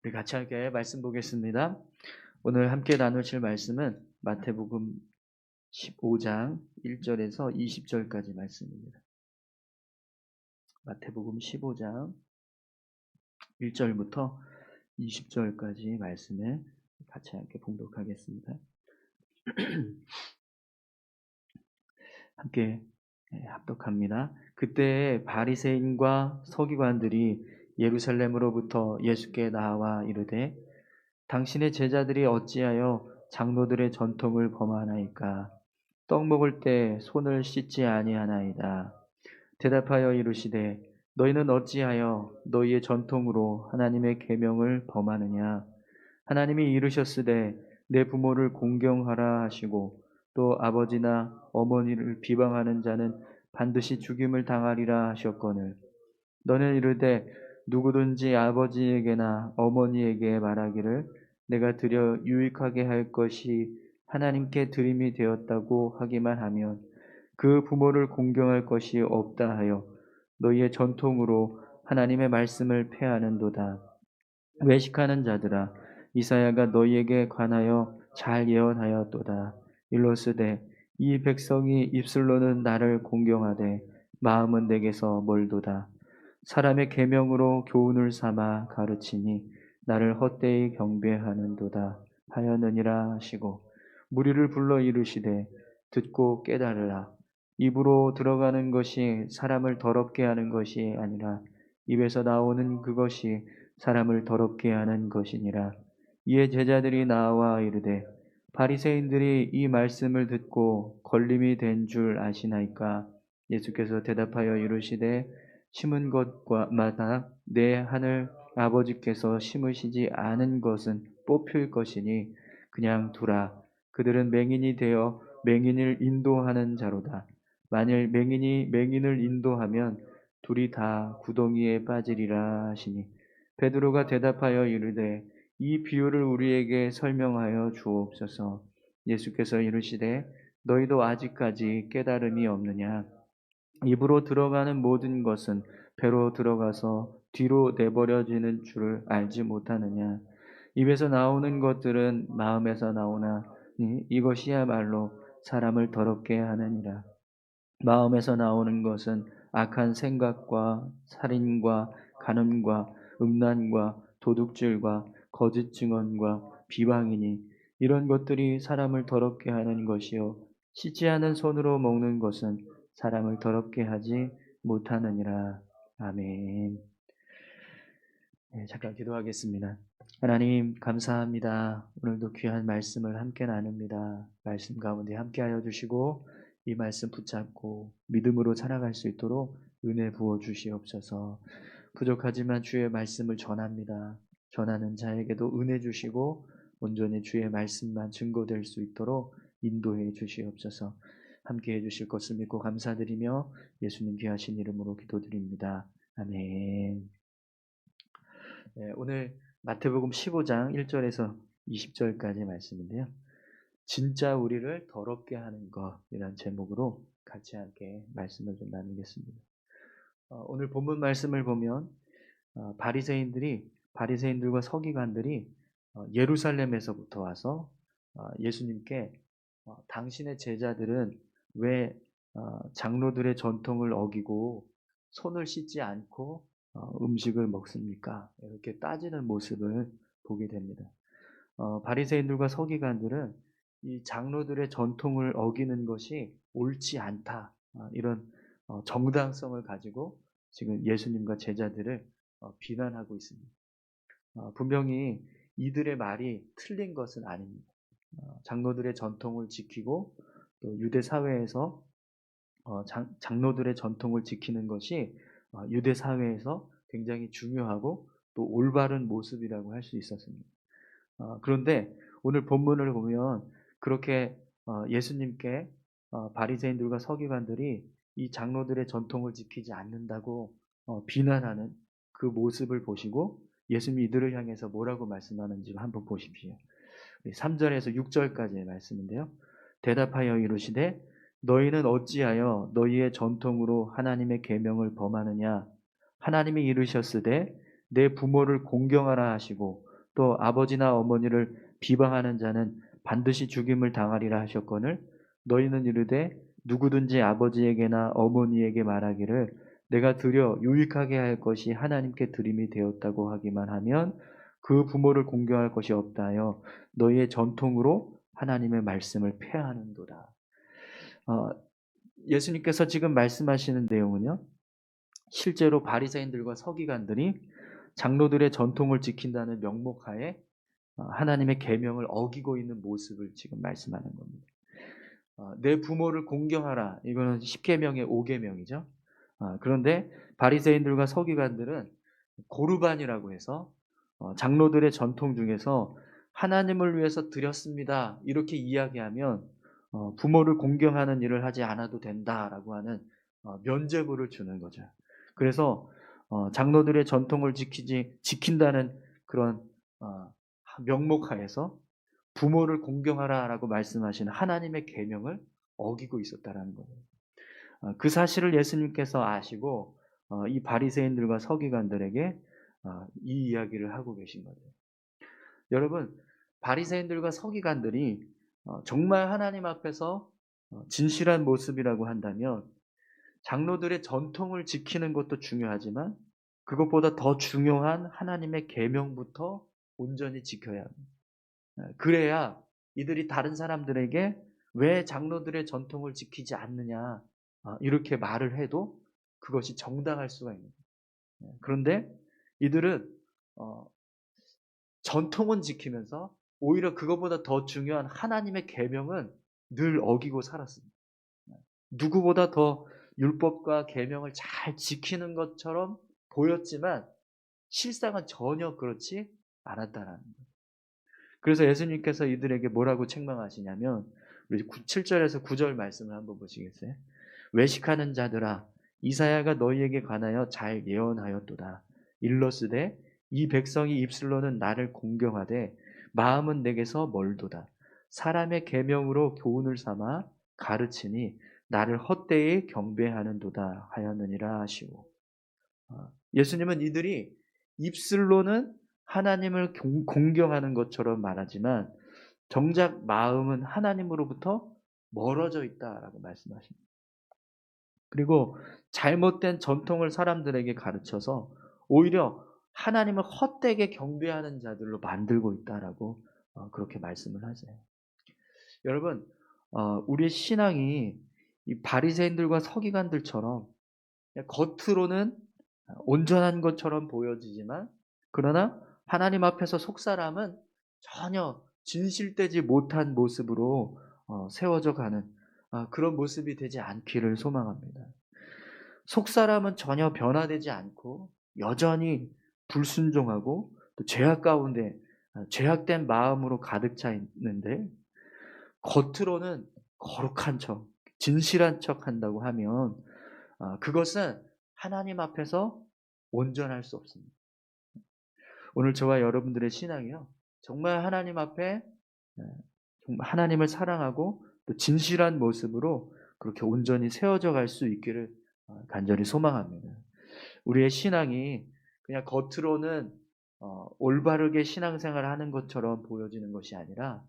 우리 같이 함께 말씀 보겠습니다. 오늘 함께 나누실 말씀은 마태복음 15장 1절에서 20절까지 말씀입니다. 마태복음 15장 1절부터 20절까지 말씀을 같이 함께 봉독하겠습니다. 함께 합독합니다. 그때 바리새인과 서기관들이 예루살렘으로부터 예수께 나와 이르되 당신의 제자들이 어찌하여 장로들의 전통을 범하나이까? 떡 먹을 때 손을 씻지 아니하나이다. 대답하여 이르시되 너희는 어찌하여 너희의 전통으로 하나님의 계명을 범하느냐? 하나님이 이르셨으되 내 부모를 공경하라 하시고 또 아버지나 어머니를 비방하는 자는 반드시 죽임을 당하리라 하셨거늘 너는 이르되 누구든지 아버지에게나 어머니에게 말하기를 내가 드려 유익하게 할 것이 하나님께 드림이 되었다고 하기만 하면 그 부모를 공경할 것이 없다 하여 너희의 전통으로 하나님의 말씀을 폐하는도다. 외식하는 자들아 이사야가 너희에게 관하여 잘 예언하였도다. 일러스되 이 백성이 입술로는 나를 공경하되 마음은 내게서 멀도다. 사람의 계명으로 교훈을 삼아 가르치니 나를 헛되이 경배하는도다 하였느니라 하시고 무리를 불러 이르시되 듣고 깨달으라. 입으로 들어가는 것이 사람을 더럽게 하는 것이 아니라 입에서 나오는 그것이 사람을 더럽게 하는 것이니라. 이에 제자들이 나와 이르되 바리새인들이 이 말씀을 듣고 걸림이 된 줄 아시나이까? 예수께서 대답하여 이르시되 심은 것마다 내 하늘 아버지께서 심으시지 않은 것은 뽑힐 것이니 그냥 두라. 그들은 맹인이 되어 맹인을 인도하는 자로다. 만일 맹인이 맹인을 인도하면 둘이 다 구덩이에 빠지리라 하시니 베드로가 대답하여 이르되 이 비유를 우리에게 설명하여 주옵소서. 예수께서 이르시되 너희도 아직까지 깨달음이 없느냐? 입으로 들어가는 모든 것은 배로 들어가서 뒤로 내버려지는 줄을 알지 못하느냐? 입에서 나오는 것들은 마음에서 나오나니 이것이야말로 사람을 더럽게 하느니라. 마음에서 나오는 것은 악한 생각과 살인과 간음과 음란과 도둑질과 거짓 증언과 비방이니 이런 것들이 사람을 더럽게 하는 것이요 씻지 않은 손으로 먹는 것은 사람을 더럽게 하지 못하느니라. 아멘. 네, 잠깐 기도하겠습니다. 하나님 감사합니다. 오늘도 귀한 말씀을 함께 나눕니다. 말씀 가운데 함께하여 주시고 이 말씀 붙잡고 믿음으로 살아갈 수 있도록 은혜 부어 주시옵소서. 부족하지만 주의 말씀을 전합니다. 전하는 자에게도 은혜 주시고 온전히 주의 말씀만 증거될 수 있도록 인도해 주시옵소서. 함께해 주실 것을 믿고 감사드리며 예수님 귀하신 이름으로 기도드립니다. 아멘. 네, 오늘 마태복음 15장 1절에서 20절까지 말씀인데요. 진짜 우리를 더럽게 하는 것이라는 제목으로 같이 함께 말씀을 좀 나누겠습니다. 오늘 본문 말씀을 보면 바리새인들과 서기관들이 예루살렘에서부터 와서 예수님께 당신의 제자들은 왜 장로들의 전통을 어기고 손을 씻지 않고 음식을 먹습니까? 이렇게 따지는 모습을 보게 됩니다. 바리새인들과 서기관들은 이 장로들의 전통을 어기는 것이 옳지 않다. 이런 정당성을 가지고 지금 예수님과 제자들을 비난하고 있습니다. 분명히 이들의 말이 틀린 것은 아닙니다. 장로들의 전통을 지키고 또 유대 사회에서 장로들의 전통을 지키는 것이 유대 사회에서 굉장히 중요하고 또 올바른 모습이라고 할 수 있었습니다. 그런데 오늘 본문을 보면 그렇게 예수님께 바리새인들과 서기관들이 이 장로들의 전통을 지키지 않는다고 비난하는 그 모습을 보시고 예수님이 이들을 향해서 뭐라고 말씀하는지 한번 보십시오. 3절에서 6절까지의 말씀인데요. 대답하여 이르시되 너희는 어찌하여 너희의 전통으로 하나님의 계명을 범하느냐? 하나님이 이르셨으되 내 부모를 공경하라 하시고 또 아버지나 어머니를 비방하는 자는 반드시 죽임을 당하리라 하셨거늘 너희는 이르되 누구든지 아버지에게나 어머니에게 말하기를 내가 드려 유익하게 할 것이 하나님께 드림이 되었다고 하기만 하면 그 부모를 공경할 것이 없다 하여 너희의 전통으로 하나님의 말씀을 폐하는도다. 어, 예수님께서 지금 말씀하시는 내용은요. 실제로 바리새인들과 서기관들이 장로들의 전통을 지킨다는 명목하에 하나님의 계명을 어기고 있는 모습을 지금 말씀하는 겁니다. 내 부모를 공경하라. 이거는 10계명의 5계명이죠. 그런데 바리새인들과 서기관들은 고르반이라고 해서 장로들의 전통 중에서 하나님을 위해서 드렸습니다. 이렇게 이야기하면 부모를 공경하는 일을 하지 않아도 된다라고 하는 면죄부를 주는 거죠. 그래서 장로들의 전통을 지킨다는 그런 명목하에서 부모를 공경하라라고 말씀하시는 하나님의 계명을 어기고 있었다라는 거예요. 그 사실을 예수님께서 아시고 이 바리새인들과 서기관들에게 이 이야기를 하고 계신 거예요. 여러분, 바리새인들과 서기관들이 정말 하나님 앞에서 진실한 모습이라고 한다면 장로들의 전통을 지키는 것도 중요하지만 그것보다 더 중요한 하나님의 계명부터 온전히 지켜야 합니다. 그래야 이들이 다른 사람들에게 왜 장로들의 전통을 지키지 않느냐 이렇게 말을 해도 그것이 정당할 수가 있는 거예요. 그런데 이들은 전통은 지키면서 오히려 그것보다 더 중요한 하나님의 계명은 늘 어기고 살았습니다. 누구보다 더 율법과 계명을 잘 지키는 것처럼 보였지만 실상은 전혀 그렇지 않았다라는 거예요. 그래서 예수님께서 이들에게 뭐라고 책망하시냐면 우리 7절에서 9절 말씀을 한번 보시겠어요? 외식하는 자들아 이사야가 너희에게 관하여 잘 예언하였도다. 일러스되 이 백성이 입술로는 나를 공경하되 마음은 내게서 멀도다. 사람의 계명으로 교훈을 삼아 가르치니 나를 헛되이 경배하는도다 하였느니라 하시고 예수님은 이들이 입술로는 하나님을 공경하는 것처럼 말하지만 정작 마음은 하나님으로부터 멀어져 있다라고 말씀하십니다. 그리고 잘못된 전통을 사람들에게 가르쳐서 오히려 하나님을 헛되게 경배하는 자들로 만들고 있다라고 그렇게 말씀을 하세요. 여러분, 우리의 신앙이 이 바리새인들과 서기관들처럼 겉으로는 온전한 것처럼 보여지지만 그러나 하나님 앞에서 속사람은 전혀 진실되지 못한 모습으로 세워져 가는 그런 모습이 되지 않기를 소망합니다. 속사람은 전혀 변화되지 않고 여전히 불순종하고 또 죄악 가운데 죄악된 마음으로 가득 차 있는데 겉으로는 거룩한 척, 진실한 척 한다고 하면 그것은 하나님 앞에서 온전할 수 없습니다. 오늘 저와 여러분들의 신앙이요. 정말 하나님 앞에 정말 하나님을 사랑하고 또 진실한 모습으로 그렇게 온전히 세워져 갈 수 있기를 간절히 소망합니다. 우리의 신앙이 그냥 겉으로는 올바르게 신앙생활을 하는 것처럼 보여지는 것이 아니라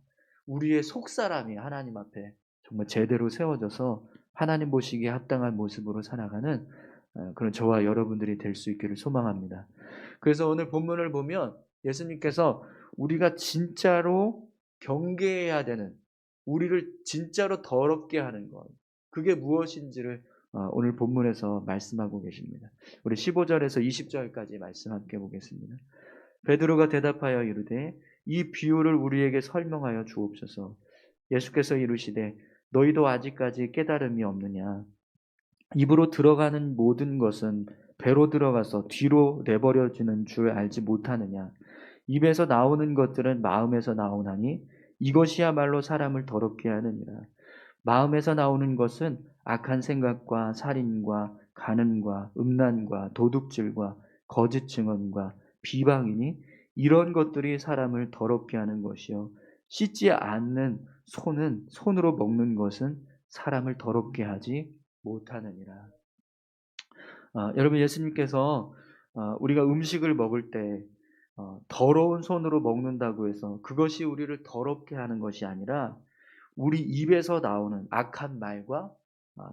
우리의 속사람이 하나님 앞에 정말 제대로 세워져서 하나님 보시기에 합당한 모습으로 살아가는 그런 저와 여러분들이 될 수 있기를 소망합니다. 그래서 오늘 본문을 보면 예수님께서 우리가 진짜로 경계해야 되는 우리를 진짜로 더럽게 하는 것 그게 무엇인지를 오늘 본문에서 말씀하고 계십니다. 우리 15절에서 20절까지 말씀 함께 보겠습니다. 베드로가 대답하여 이르되 이 비유를 우리에게 설명하여 주옵소서. 예수께서 이르시되 너희도 아직까지 깨달음이 없느냐. 입으로 들어가는 모든 것은 배로 들어가서 뒤로 내버려지는 줄 알지 못하느냐. 입에서 나오는 것들은 마음에서 나오나니 이것이야말로 사람을 더럽게 하느니라. 마음에서 나오는 것은 악한 생각과 살인과 간음과 음란과 도둑질과 거짓 증언과 비방이니 이런 것들이 사람을 더럽게 하는 것이요 씻지 않는 손은 손으로 먹는 것은 사람을 더럽게 하지 못하느니라. 여러분 예수님께서 우리가 음식을 먹을 때 더러운 손으로 먹는다고 해서 그것이 우리를 더럽게 하는 것이 아니라 우리 입에서 나오는 악한 말과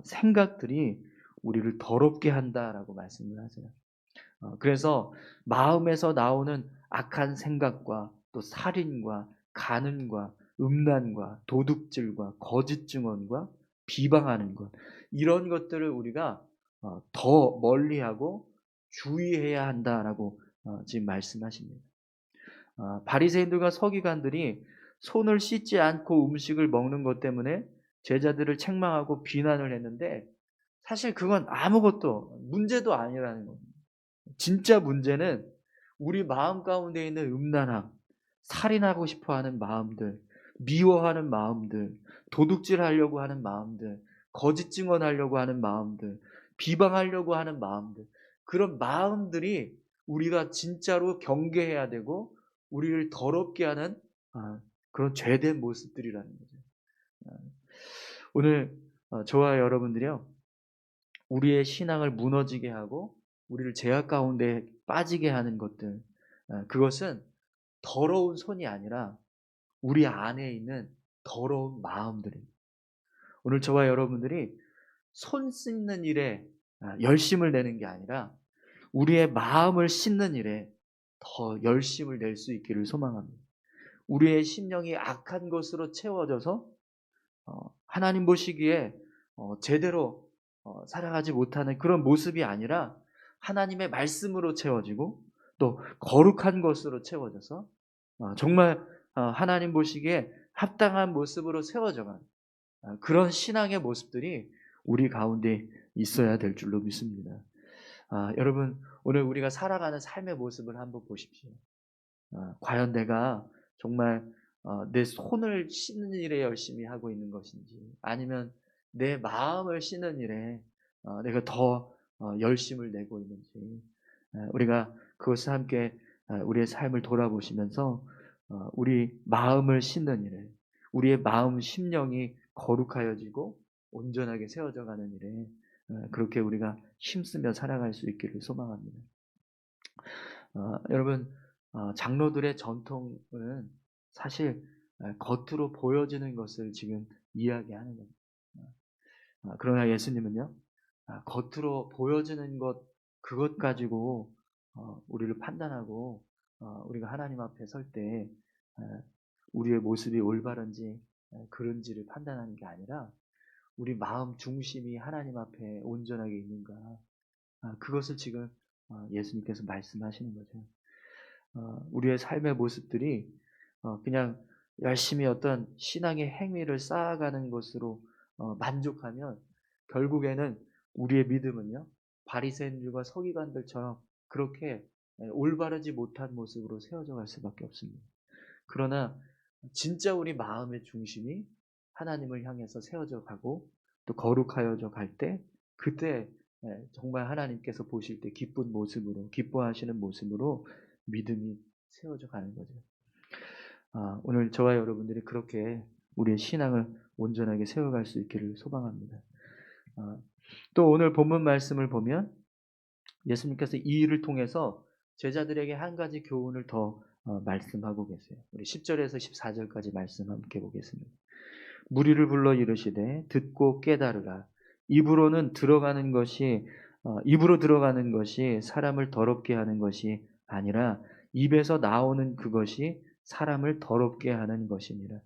생각들이 우리를 더럽게 한다라고 말씀을 하세요. 그래서 마음에서 나오는 악한 생각과 또 살인과 간음과 음란과 도둑질과 거짓 증언과 비방하는 것, 이런 것들을 우리가 더 멀리하고 주의해야 한다라고 지금 말씀하십니다. 바리새인들과 서기관들이 손을 씻지 않고 음식을 먹는 것 때문에 제자들을 책망하고 비난을 했는데, 사실 그건 아무것도 문제도 아니라는 겁니다. 진짜 문제는 우리 마음 가운데 있는 음란함, 살인하고 싶어하는 마음들, 미워하는 마음들, 도둑질하려고 하는 마음들, 거짓 증언하려고 하는 마음들, 비방하려고 하는 마음들, 그런 마음들이 우리가 진짜로 경계해야 되고 우리를 더럽게 하는 그런 죄된 모습들이라는 거죠. 오늘 저와 여러분들이요, 우리의 신앙을 무너지게 하고 우리를 죄악 가운데 빠지게 하는 것들, 그것은 더러운 손이 아니라 우리 안에 있는 더러운 마음들입니다. 오늘 저와 여러분들이 손 씻는 일에 열심을 내는 게 아니라 우리의 마음을 씻는 일에 더 열심을 낼 수 있기를 소망합니다. 우리의 심령이 악한 것으로 채워져서 하나님 보시기에 제대로 살아가지 못하는 그런 모습이 아니라 하나님의 말씀으로 채워지고 또 거룩한 것으로 채워져서 정말 하나님 보시기에 합당한 모습으로 세워져가는 그런 신앙의 모습들이 우리 가운데 있어야 될 줄로 믿습니다. 여러분, 오늘 우리가 살아가는 삶의 모습을 한번 보십시오. 과연 내가 정말 내 손을 씻는 일에 열심히 하고 있는 것인지, 아니면 내 마음을 씻는 일에 내가 더 열심을 내고 있는지, 우리가 그것을 함께 우리의 삶을 돌아보시면서 우리 마음을 씻는 일에, 우리의 마음 심령이 거룩하여지고 온전하게 세워져 가는 일에 그렇게 우리가 힘쓰며 살아갈 수 있기를 소망합니다. 여러분, 장로들의 전통은 사실 겉으로 보여지는 것을 지금 이야기하는 겁니다. 그러나 예수님은요, 겉으로 보여지는 것, 그것 가지고 우리를 판단하고 우리가 하나님 앞에 설 때 우리의 모습이 올바른지 그른지를 판단하는 게 아니라 우리 마음 중심이 하나님 앞에 온전하게 있는가, 그것을 지금 예수님께서 말씀하시는 거죠. 우리의 삶의 모습들이 그냥 열심히 어떤 신앙의 행위를 쌓아가는 것으로 만족하면 결국에는 우리의 믿음은요, 바리새인들과 서기관들처럼 그렇게 올바르지 못한 모습으로 세워져 갈 수밖에 없습니다. 그러나 진짜 우리 마음의 중심이 하나님을 향해서 세워져 가고 또 거룩하여져 갈 때, 그때 정말 하나님께서 보실 때 기쁜 모습으로, 기뻐하시는 모습으로 믿음이 세워져 가는 거죠. 오늘 저와 여러분들이 그렇게 우리의 신앙을 온전하게 세워갈 수 있기를 소망합니다. 또 오늘 본문 말씀을 보면 예수님께서 이 일을 통해서 제자들에게 한 가지 교훈을 더 말씀하고 계세요. 우리 10절에서 14절까지 말씀 함께 보겠습니다. 무리를 불러 이르시되 듣고 깨달으라. 입으로 들어가는 것이 사람을 더럽게 하는 것이 아니라 입에서 나오는 그것이 사람을 더럽게 하는 것이니라.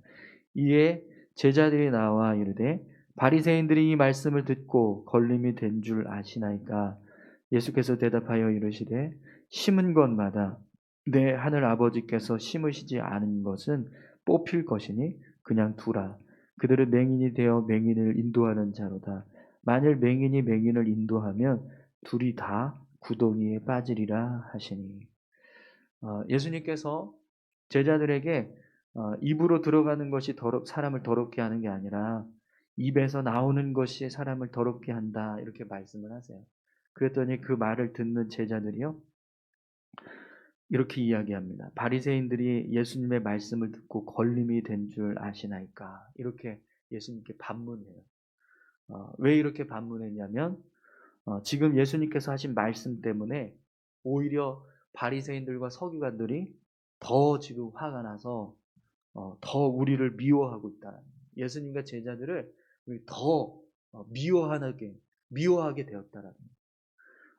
이에 제자들이 나와 이르되 바리새인들이 이 말씀을 듣고 걸림이 된 줄 아시나이까. 예수께서 대답하여 이르시되 심은 것마다 내 하늘 아버지께서 심으시지 않은 것은 뽑힐 것이니 그냥 두라. 그들은 맹인이 되어 맹인을 인도하는 자로다. 만일 맹인이 맹인을 인도하면 둘이 다 구덩이에 빠지리라 하시니. 예수님께서 제자들에게 입으로 들어가는 것이 사람을 더럽게 하는 게 아니라 입에서 나오는 것이 사람을 더럽게 한다, 이렇게 말씀을 하세요. 그랬더니 그 말을 듣는 제자들이요, 이렇게 이야기합니다. 바리새인들이 예수님의 말씀을 듣고 걸림이 된 줄 아시나이까. 이렇게 예수님께 반문해요. 왜 이렇게 반문했냐면 지금 예수님께서 하신 말씀 때문에 오히려 바리새인들과 서기관들이 더 지금 화가 나서 더 우리를 미워하고 있다. 예수님과 제자들을 더 미워하게 되었다라는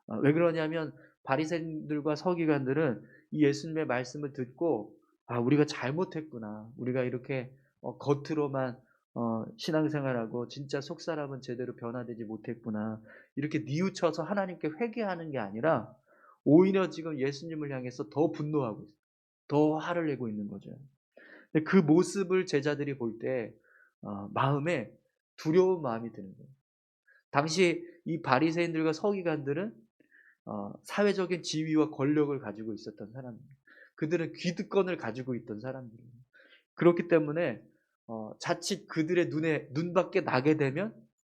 거예요. 왜 그러냐면 바리새인들과 서기관들은 이 예수님의 말씀을 듣고 우리가 잘못했구나. 우리가 이렇게 겉으로만 신앙생활하고 진짜 속사람은 제대로 변화되지 못했구나. 이렇게 뉘우쳐서 하나님께 회개하는 게 아니라 오히려 지금 예수님을 향해서 더 분노하고 있어요. 더 화를 내고 있는 거죠. 근데 그 모습을 제자들이 볼 때 마음에 두려운 마음이 드는 거예요. 당시 이 바리새인들과 서기관들은 사회적인 지위와 권력을 가지고 있었던 사람들이에요. 그들은 기득권을 가지고 있던 사람들이에요. 그렇기 때문에 자칫 그들의 눈밖에 나게 되면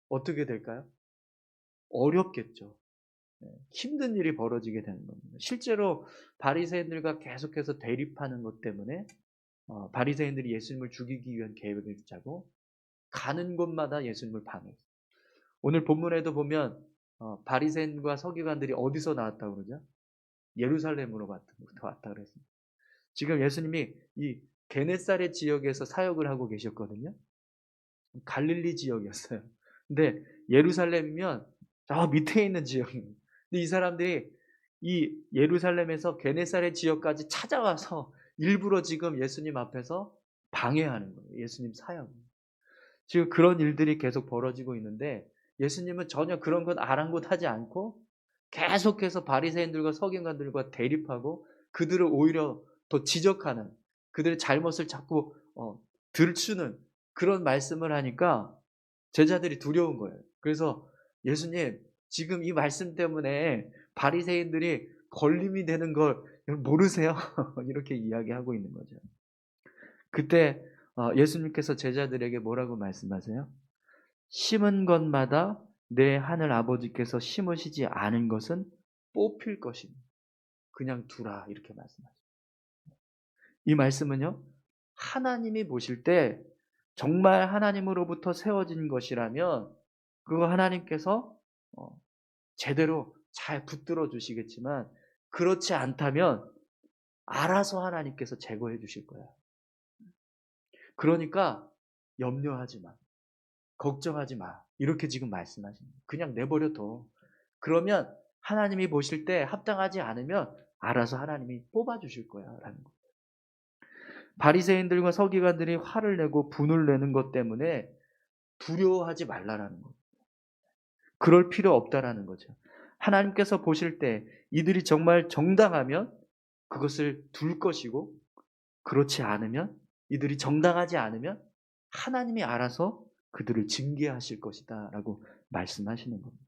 어떻게 될까요? 어렵겠죠. 힘든 일이 벌어지게 되는 겁니다. 실제로 바리새인들과 계속해서 대립하는 것 때문에 바리새인들이 예수님을 죽이기 위한 계획을 짜고 가는 곳마다 예수님을 방해했어요. 오늘 본문에도 보면 바리새인과 서기관들이 어디서 나왔다고 그러죠? 예루살렘으로 왔다 그랬습니다. 지금 예수님이 이 게네사렛 지역에서 사역을 하고 계셨거든요. 갈릴리 지역이었어요. 근데 예루살렘이면 저 밑에 있는 지역입니다. 근데 이 사람들이 이 예루살렘에서 게네사렛 지역까지 찾아와서 일부러 지금 예수님 앞에서 방해하는 거예요. 예수님 사역을. 지금 그런 일들이 계속 벌어지고 있는데 예수님은 전혀 그런 건 아랑곳하지 않고 계속해서 바리새인들과 서기관들과 대립하고 그들을 오히려 더 지적하는, 그들의 잘못을 자꾸 들추는 그런 말씀을 하니까 제자들이 두려운 거예요. 그래서 예수님, 지금 이 말씀 때문에 바리새인들이 걸림이 되는 걸 모르세요? 이렇게 이야기하고 있는 거죠. 그때 예수님께서 제자들에게 뭐라고 말씀하세요? 심은 것마다 내 하늘 아버지께서 심으시지 않은 것은 뽑힐 것입니다. 그냥 두라, 이렇게 말씀하세요. 이 말씀은요, 하나님이 보실 때 정말 하나님으로부터 세워진 것이라면 그거 하나님께서 제대로 잘 붙들어 주시겠지만, 그렇지 않다면 알아서 하나님께서 제거해 주실 거야. 그러니까 염려하지 마. 걱정하지 마. 이렇게 지금 말씀하십니다. 그냥 내버려 둬. 그러면 하나님이 보실 때 합당하지 않으면 알아서 하나님이 뽑아 주실 거야 라는 거. 바리새인들과 서기관들이 화를 내고 분을 내는 것 때문에 두려워하지 말라라는 거. 그럴 필요 없다라는 거죠. 하나님께서 보실 때 이들이 정말 정당하면 그것을 둘 것이고, 그렇지 않으면, 이들이 정당하지 않으면 하나님이 알아서 그들을 징계하실 것이다 라고 말씀하시는 겁니다.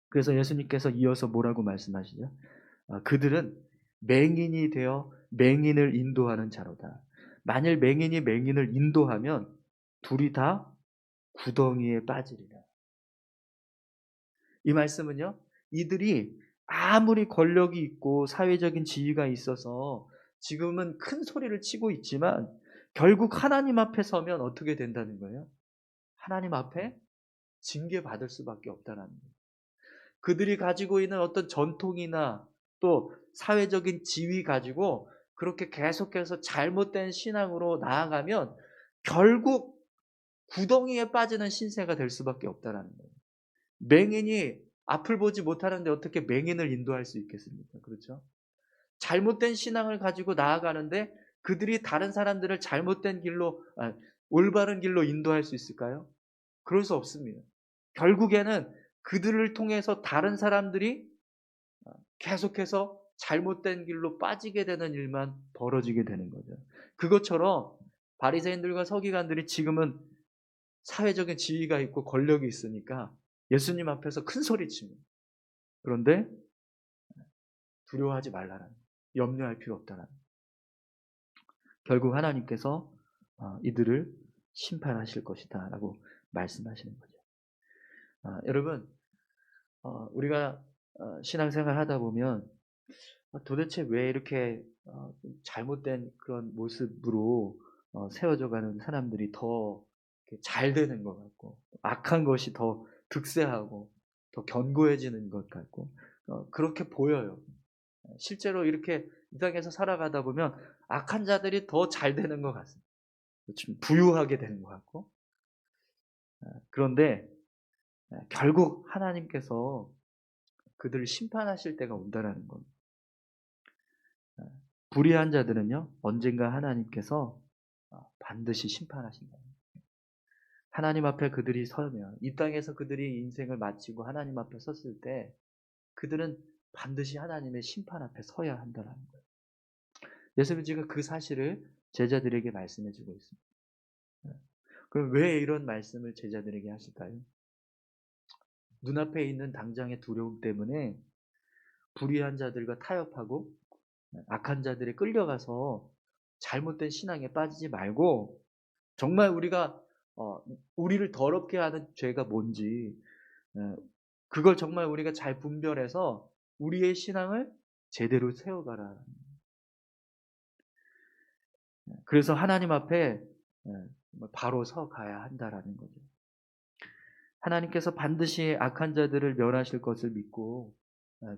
그래서 예수님께서 이어서 뭐라고 말씀하시죠? 그들은 맹인이 되어 맹인을 인도하는 자로다. 만일 맹인이 맹인을 인도하면 둘이 다 구덩이에 빠지리라. 이 말씀은요, 이들이 아무리 권력이 있고 사회적인 지위가 있어서 지금은 큰 소리를 치고 있지만 결국 하나님 앞에 서면 어떻게 된다는 거예요? 하나님 앞에 징계받을 수밖에 없다는 거예요. 그들이 가지고 있는 어떤 전통이나 또 사회적인 지위 가지고 그렇게 계속해서 잘못된 신앙으로 나아가면 결국 구덩이에 빠지는 신세가 될 수밖에 없다는 거예요. 맹인이 앞을 보지 못하는데 어떻게 맹인을 인도할 수 있겠습니까? 그렇죠? 잘못된 신앙을 가지고 나아가는데 그들이 다른 사람들을 잘못된 길로, 올바른 길로 인도할 수 있을까요? 그럴 수 없습니다. 결국에는 그들을 통해서 다른 사람들이 계속해서 잘못된 길로 빠지게 되는 일만 벌어지게 되는 거죠. 그것처럼 바리새인들과 서기관들이 지금은 사회적인 지위가 있고 권력이 있으니까 예수님 앞에서 큰 소리 칩니다. 그런데 두려워하지 말라는, 염려할 필요 없다는, 결국 하나님께서 이들을 심판하실 것이다 라고 말씀하시는 거죠. 여러분, 우리가 신앙생활 하다 보면 도대체 왜 이렇게 잘못된 그런 모습으로 세워져 가는 사람들이 더 잘 되는 것 같고, 악한 것이 더 득세하고 더 견고해지는 것 같고, 그렇게 보여요. 실제로 이렇게 이 땅에서 살아가다 보면 악한 자들이 더 잘 되는 것 같습니다. 좀 부유하게 되는 것 같고. 그런데 결국 하나님께서 그들을 심판하실 때가 온다라는 겁니다. 불의한 자들은요, 언젠가 하나님께서 반드시 심판하신다. 하나님 앞에 그들이 서면, 이 땅에서 그들이 인생을 마치고 하나님 앞에 섰을 때 그들은 반드시 하나님의 심판 앞에 서야 한다는 거예요. 예수님은 지금 그 사실을 제자들에게 말씀해 주고 있습니다. 그럼 왜 이런 말씀을 제자들에게 하실까요? 눈앞에 있는 당장의 두려움 때문에 불의한 자들과 타협하고 악한 자들에 끌려가서 잘못된 신앙에 빠지지 말고, 정말 우리가 우리를 더럽게 하는 죄가 뭔지 그걸 정말 우리가 잘 분별해서 우리의 신앙을 제대로 세워가라. 그래서 하나님 앞에 바로 서 가야 한다라는 거죠. 하나님께서 반드시 악한 자들을 멸하실 것을 믿고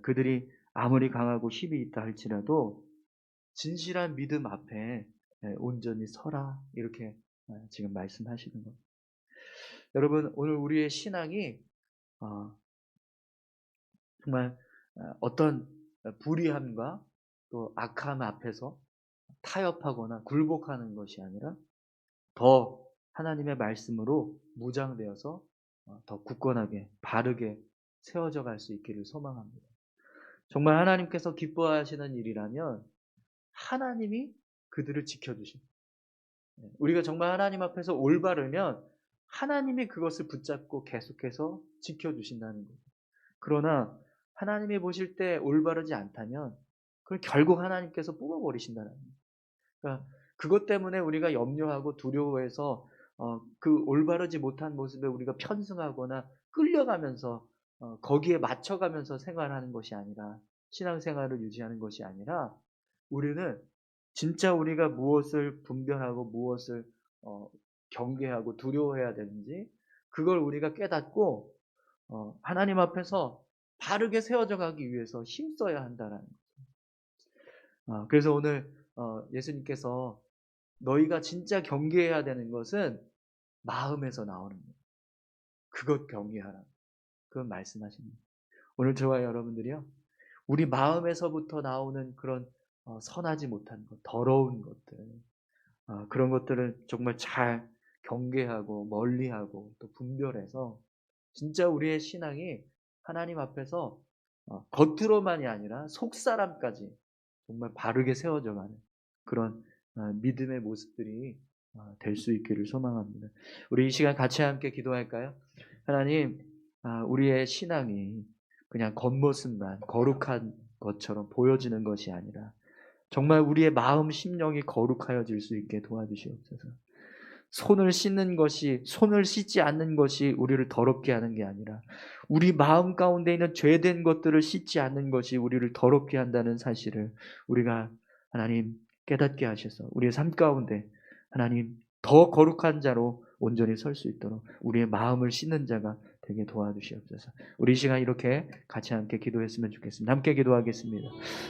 그들이 아무리 강하고 힘이 있다 할지라도 진실한 믿음 앞에 온전히 서라, 이렇게 지금 말씀하시는 겁니다. 여러분, 오늘 우리의 신앙이 정말 어떤 불의함과 또 악함 앞에서 타협하거나 굴복하는 것이 아니라 더 하나님의 말씀으로 무장되어서 더 굳건하게 바르게 세워져 갈 수 있기를 소망합니다. 정말 하나님께서 기뻐하시는 일이라면 하나님이 그들을 지켜주십니다. 우리가 정말 하나님 앞에서 올바르면 하나님이 그것을 붙잡고 계속해서 지켜주신다는 거예요. 그러나 하나님이 보실 때 올바르지 않다면 그걸 결국 하나님께서 뽑아버리신다는 거예요. 그러니까 그것 때문에 우리가 염려하고 두려워해서 그 올바르지 못한 모습에 우리가 편승하거나 끌려가면서 거기에 맞춰가면서 생활하는 것이 아니라, 신앙생활을 유지하는 것이 아니라, 우리는 진짜 우리가 무엇을 분별하고 무엇을 경계하고 두려워해야 되는지 그걸 우리가 깨닫고 하나님 앞에서 바르게 세워져 가기 위해서 힘써야 한다는 거죠. 그래서 오늘 예수님께서 너희가 진짜 경계해야 되는 것은 마음에서 나오는 거예요. 그것 경계하라. 그건 말씀하십니다. 오늘 저와 여러분들이요, 우리 마음에서부터 나오는 그런 선하지 못한 것, 더러운 것들, 그런 것들을 정말 잘 경계하고 멀리하고 또 분별해서 진짜 우리의 신앙이 하나님 앞에서 겉으로만이 아니라 속사람까지 정말 바르게 세워져가는 그런 믿음의 모습들이 될 수 있기를 소망합니다. 우리 이 시간 같이 함께 기도할까요? 하나님, 우리의 신앙이 그냥 겉모습만 거룩한 것처럼 보여지는 것이 아니라 정말 우리의 마음 심령이 거룩하여질 수 있게 도와주시옵소서. 손을 씻지 않는 것이 우리를 더럽게 하는 게 아니라 우리 마음 가운데 있는 죄된 것들을 씻지 않는 것이 우리를 더럽게 한다는 사실을 우리가 하나님 깨닫게 하셔서 우리의 삶 가운데 하나님 더 거룩한 자로 온전히 설 수 있도록 우리의 마음을 씻는 자가 되게 도와주시옵소서. 우리 이 시간 이렇게 같이 함께 기도했으면 좋겠습니다. 함께 기도하겠습니다.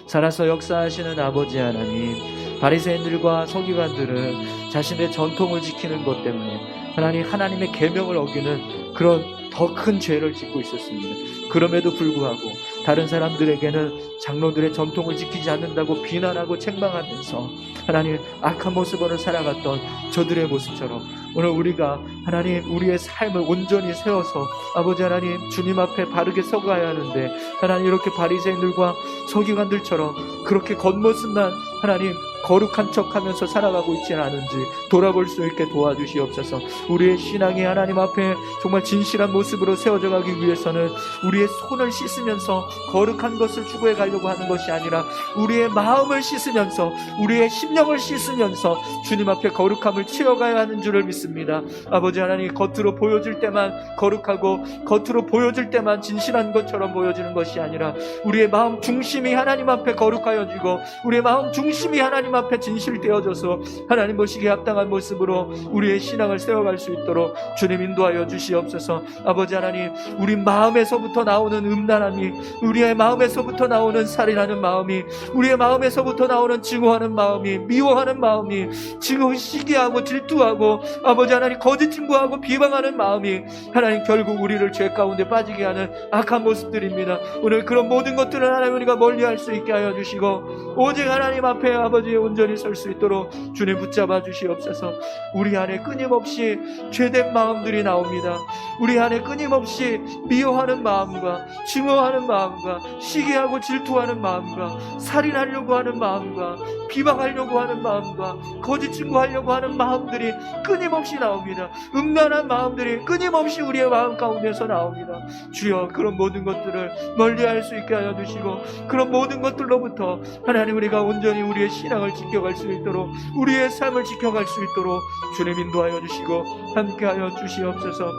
살아서 역사하시는 아버지 하나님, 바리새인들과 서기관들은 자신의 전통을 지키는 것 때문에 하나님의 계명을 어기는 그런 더 큰 죄를 짓고 있었습니다. 그럼에도 불구하고 다른 사람들에게는 장로들의 전통을 지키지 않는다고 비난하고 책망하면서 하나님 악한 모습으로 살아갔던 저들의 모습처럼 오늘 우리가 하나님 우리의 삶을 온전히 세워서 아버지 하나님 주님 앞에 바르게 서가야 하는데 하나님 이렇게 바리새인들과 서기관들처럼 그렇게 겉모습만 하나님 거룩한 척하면서 살아가고 있지는 않은지 돌아볼 수 있게 도와주시옵소서. 우리의 신앙이 하나님 앞에 정말 진실한 모습으로 세워져 가기 위해서는 우리의 손을 씻으면서 거룩한 것을 추구해 가려고 하는 것이 아니라 우리의 마음을 씻으면서 우리의 심령을 씻으면서 주님 앞에 거룩함을 채워가야 하는 줄을 믿습니다. 아버지 하나님, 겉으로 보여질 때만 거룩하고 겉으로 보여질 때만 진실한 것처럼 보여지는 것이 아니라 우리의 마음 중심이 하나님 앞에 거룩하여지고 우리의 마음 중심이 하나님 앞에 진실되어져서 하나님 보시기에 합당한 모습으로 우리의 신앙을 세워갈 수 있도록 주님 인도하여 주시옵소서. 아버지 하나님, 우리 마음에서부터 나오는 음란함이, 우리의 마음에서부터 나오는 나오는 살인하는 마음이, 우리의 마음에서부터 나오는 증오하는 마음이, 미워하는 마음이, 시기하고 질투하고 아버지 하나님 거짓 증거하고 비방하는 마음이 하나님 결국 우리를 죄 가운데 빠지게 하는 악한 모습들입니다. 오늘 그런 모든 것들을 하나님 우리가 멀리할 수 있게 하여 주시고 오직 하나님 앞에 아버지 온전히 설 수 있도록 주님 붙잡아 주시옵소서. 우리 안에 끊임없이 죄된 마음들이 나옵니다. 우리 안에 끊임없이 미워하는 마음과 증오하는 마음과 시기하고 질투하는 마음과 살인하려고 하는 마음과 비방하려고 하는 마음과 거짓 증거하려고 하는 마음들이 끊임없이 나옵니다. 음란한 마음들이 끊임없이 우리의 마음 가운데서 나옵니다. 주여, 그런 모든 것들을 멀리할 수 있게 하여 주시고 그런 모든 것들로부터 하나님 우리가 온전히 우리의 신앙을 지켜갈 수 있도록, 우리의 삶을 지켜갈 수 있도록 주님 인도하여 주시고 함께하여 주시옵소서.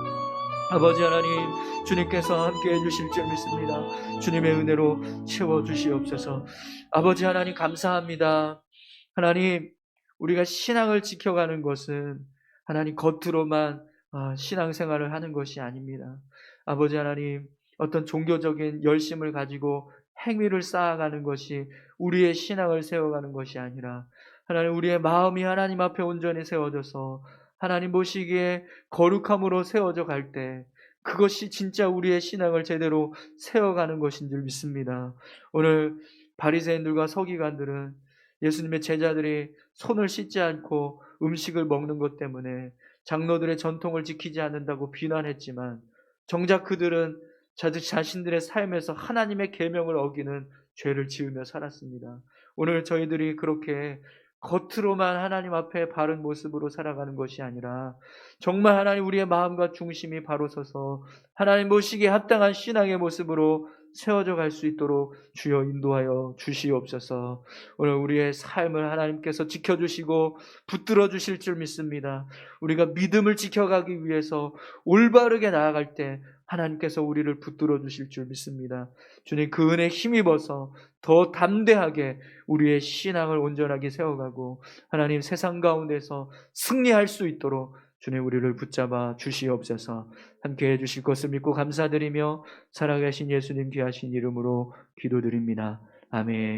아버지 하나님, 주님께서 함께해 주실 줄 믿습니다. 주님의 은혜로 채워주시옵소서. 아버지 하나님 감사합니다. 하나님, 우리가 신앙을 지켜가는 것은 하나님 겉으로만 신앙생활을 하는 것이 아닙니다. 아버지 하나님, 어떤 종교적인 열심을 가지고 행위를 쌓아가는 것이 우리의 신앙을 세워가는 것이 아니라 하나님, 우리의 마음이 하나님 앞에 온전히 세워져서 하나님 보시기에 거룩함으로 세워져 갈 때 그것이 진짜 우리의 신앙을 제대로 세워가는 것인 줄 믿습니다. 오늘 바리새인들과 서기관들은 예수님의 제자들이 손을 씻지 않고 음식을 먹는 것 때문에 장로들의 전통을 지키지 않는다고 비난했지만 정작 그들은 자신들의 삶에서 하나님의 계명을 어기는 죄를 지으며 살았습니다. 오늘 저희들이 그렇게 겉으로만 하나님 앞에 바른 모습으로 살아가는 것이 아니라 정말 하나님 우리의 마음과 중심이 바로 서서 하나님 보시기에 합당한 신앙의 모습으로 세워져 갈 수 있도록 주여 인도하여 주시옵소서. 오늘 우리의 삶을 하나님께서 지켜주시고 붙들어 주실 줄 믿습니다. 우리가 믿음을 지켜가기 위해서 올바르게 나아갈 때 하나님께서 우리를 붙들어 주실 줄 믿습니다. 주님, 그 은혜에 힘입어서 더 담대하게 우리의 신앙을 온전하게 세워가고 하나님 세상 가운데서 승리할 수 있도록 주님 우리를 붙잡아 주시옵소서. 함께해 주실 것을 믿고 감사드리며 살아계신 예수님 귀하신 이름으로 기도드립니다. 아멘.